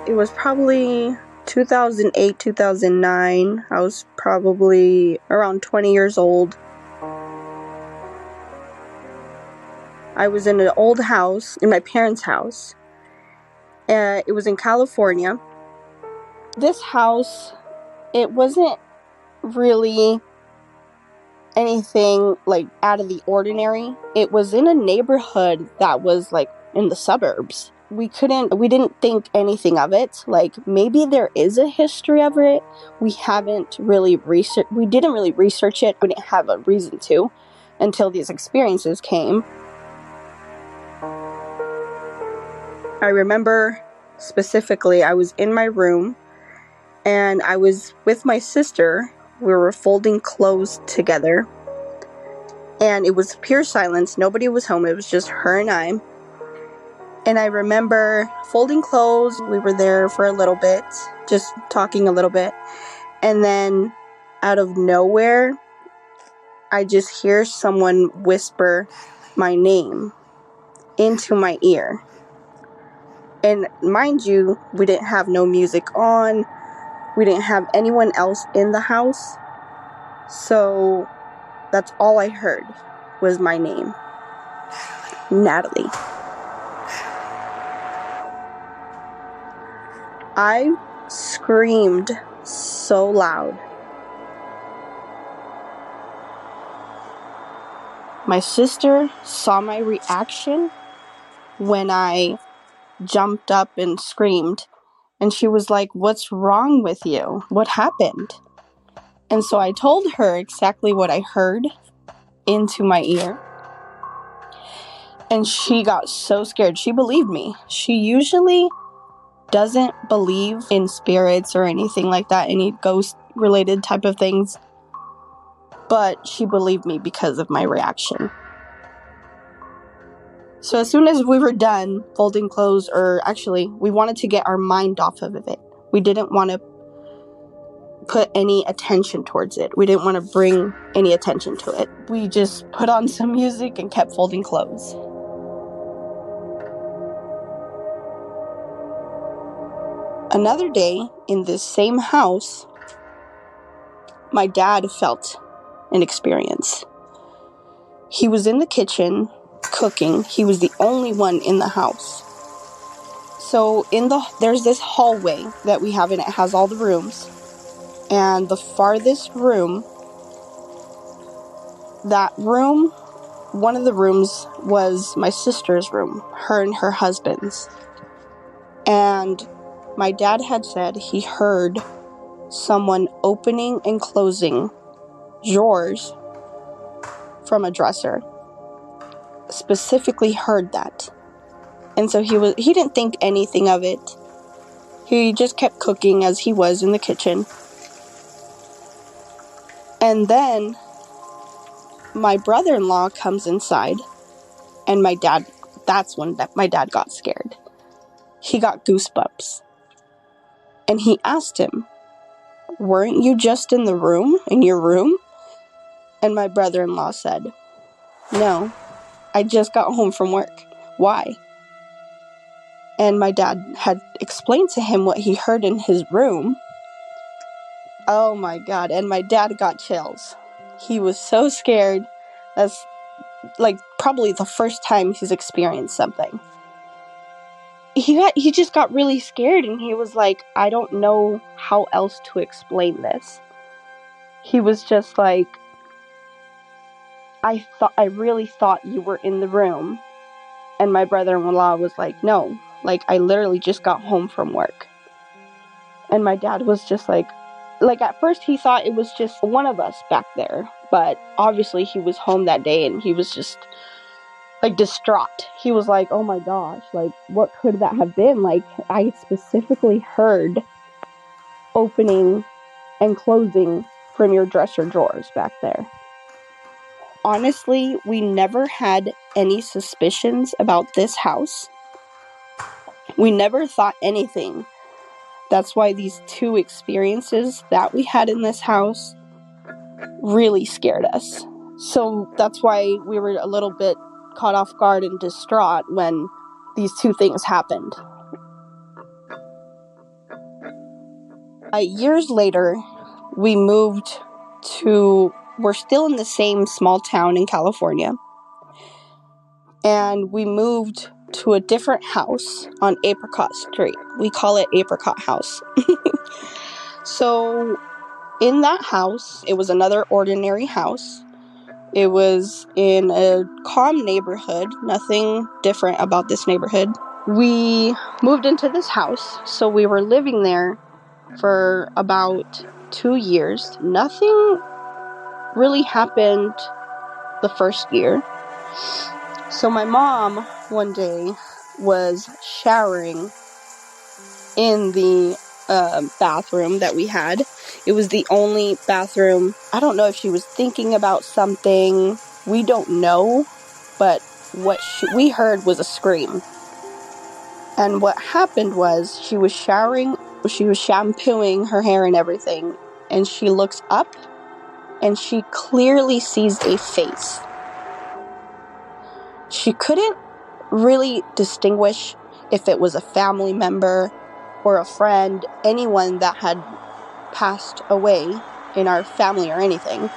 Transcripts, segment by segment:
It was probably 2008, 2009. I was probably around 20 years old. I was in an old house, in my parents' house. It was in California. This house, it wasn't really anything like out of the ordinary. It was in a neighborhood that was like in the suburbs. We didn't think anything of it. Like, maybe there is a history of it. We didn't really research it. We didn't have a reason to until these experiences came. I remember specifically, I was in my room and I was with my sister. We were folding clothes together. And it was pure silence. Nobody was home. It was just her and I. And I remember folding clothes. We were there for a little bit, just talking a little bit. And then out of nowhere, I just hear someone whisper my name into my ear. And mind you, we didn't have no music on. We didn't have anyone else in the house. So that's all I heard was my name, Natalie. I screamed so loud. My sister saw my reaction when I jumped up and screamed, and she was like, "What's wrong with you? What happened?" And so I told her exactly what I heard into my ear. And she got so scared. She believed me. She usually doesn't believe in spirits or anything like that, any ghost-related type of things. But she believed me because of my reaction. So as soon as we were done folding clothes, or actually, we wanted to get our mind off of it. We didn't want to put any attention towards it. We didn't want to bring any attention to it. We just put on some music and kept folding clothes. Another day, in this same house, my dad felt an experience. He was in the kitchen cooking. He was the only one in the house. So there's this hallway that we have, and it has all the rooms. And the farthest room, one of the rooms was my sister's room, her and her husband's. And my dad had said he heard someone opening and closing drawers from a dresser. Specifically heard that. And so he didn't think anything of it. He just kept cooking as he was in the kitchen. And then my brother-in-law comes inside, and that's when my dad got scared. He got goosebumps. And he asked him, "Weren't you just in your room?" And my brother-in-law said, "No, I just got home from work. Why?" And my dad had explained to him what he heard in his room. Oh my God. And my dad got chills. He was so scared. That's like probably the first time he's experienced something. He just got really scared, and he was like, "I don't know how else to explain this." He was just like, I really thought you were in the room." And my brother-in-law was like, "No, like I literally just got home from work." And my dad was just like at first he thought it was just one of us back there, but obviously he was home that day, and he was just like distraught. He was like, "Oh my gosh, like what could that have been? Like I specifically heard opening and closing from your dresser drawers back there." Honestly, we never had any suspicions about this house. We never thought anything. That's why these two experiences that we had in this house really scared us. So that's why we were a little bit caught off guard and distraught when these two things happened. Years later, we're still in the same small town in California, and we moved to a different house on Apricot Street. We call it Apricot House. So in that house, it was another ordinary house. It was in a calm neighborhood, nothing different about this neighborhood. We moved into this house, so we were living there for about 2 years. Nothing really happened the first year. So my mom one day was showering in the bathroom that we had. It was the only bathroom. I don't know if she was thinking about something. We don't know, but what we heard was a scream. And what happened was she was showering, she was shampooing her hair and everything, and she looks up and she clearly sees a face. She couldn't really distinguish if it was a family member or a friend, anyone that had passed away in our family or anything.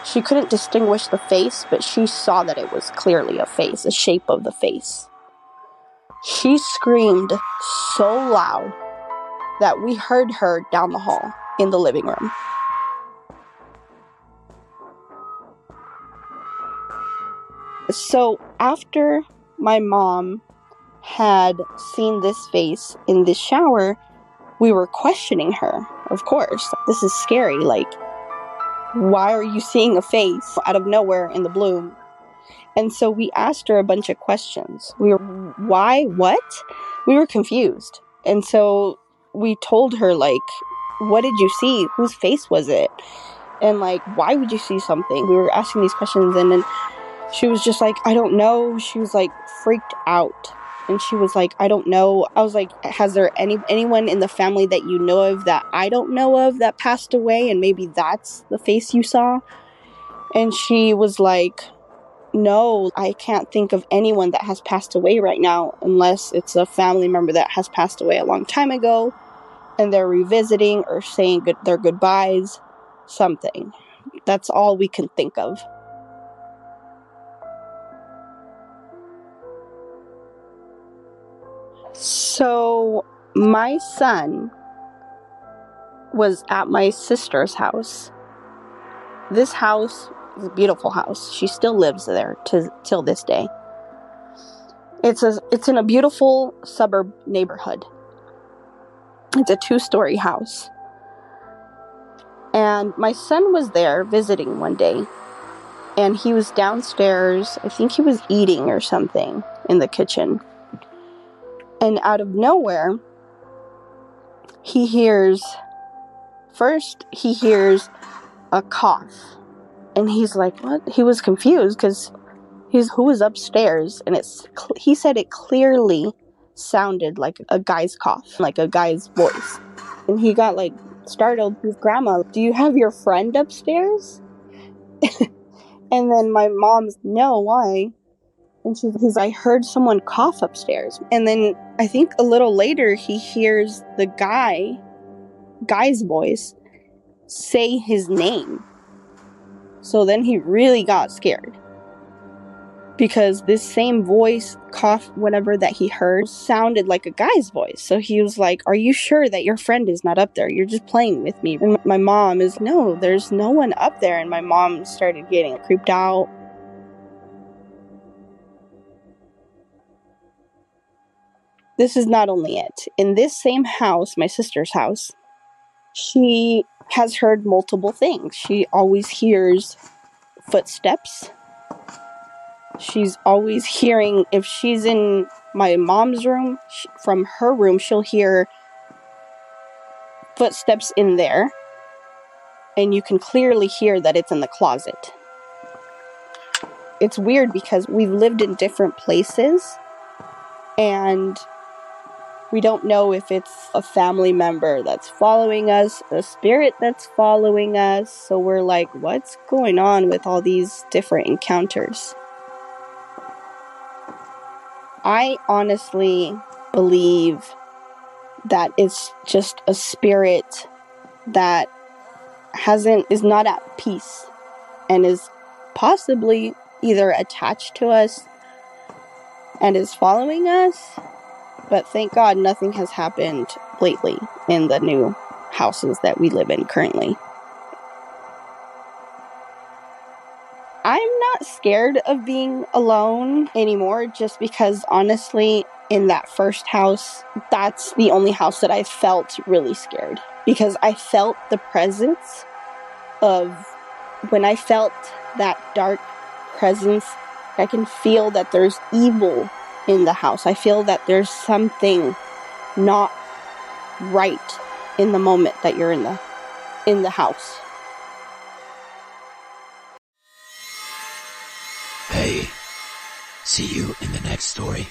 She couldn't distinguish the face, but she saw that it was clearly a face, the shape of the face. She screamed so loud that we heard her down the hall in the living room. So after my mom had seen this face in the shower, we were questioning her. Of course, this is scary. Like, why are you seeing a face out of nowhere in the blue? And so we asked her a bunch of questions. Why? What? We were confused. And so we told her, like, what did you see? Whose face was it? And, like, why would you see something? We were asking these questions, and then she was just like, I don't know. She was, like, freaked out. And she was like, I don't know. I was like, has there anyone in the family that you know of that I don't know of that passed away? And maybe that's the face you saw? And she was like, no, I can't think of anyone that has passed away right now unless it's a family member that has passed away a long time ago and they're revisiting or saying their goodbyes, something. That's all we can think of. So my son was at my sister's house. This house is a beautiful house. She still lives there till this day. It's in a beautiful suburb neighborhood. It's a 2-story house. And my son was there visiting one day, and he was downstairs. I think he was eating or something in the kitchen. And out of nowhere, he hears a cough. And he's like, what? He was confused because who was upstairs? And he said it clearly sounded like a guy's cough, like a guy's voice. And he got, like, startled. His grandma, do you have your friend upstairs? And then my mom's, no, why? And he's like, I heard someone cough upstairs. And then I think a little later, he hears the guy's voice say his name. So then he really got scared. Because this same voice, cough, whatever that he heard, sounded like a guy's voice. So he was like, are you sure that your friend is not up there? You're just playing with me. And my mom is, no, there's no one up there. And my mom started getting creeped out. This is not only it. In this same house, my sister's house, she has heard multiple things. She always hears footsteps. She's always hearing, if she's in my mom's room, from her room, she'll hear footsteps in there. And you can clearly hear that it's in the closet. It's weird because we've lived in different places, and we don't know if it's a family member that's following us, a spirit that's following us. So we're like, what's going on with all these different encounters? I honestly believe that is just a spirit that is not at peace and is possibly either attached to us and is following us. But thank God nothing has happened lately in the new houses that we live in currently. I'm not scared of being alone anymore, just because honestly, in that first house, that's the only house that I felt really scared. Because I felt the presence of, when I felt that dark presence, I can feel that there's evil in the house. I feel that there's something not right in the moment that you're in the house. Hey, see you in the next story.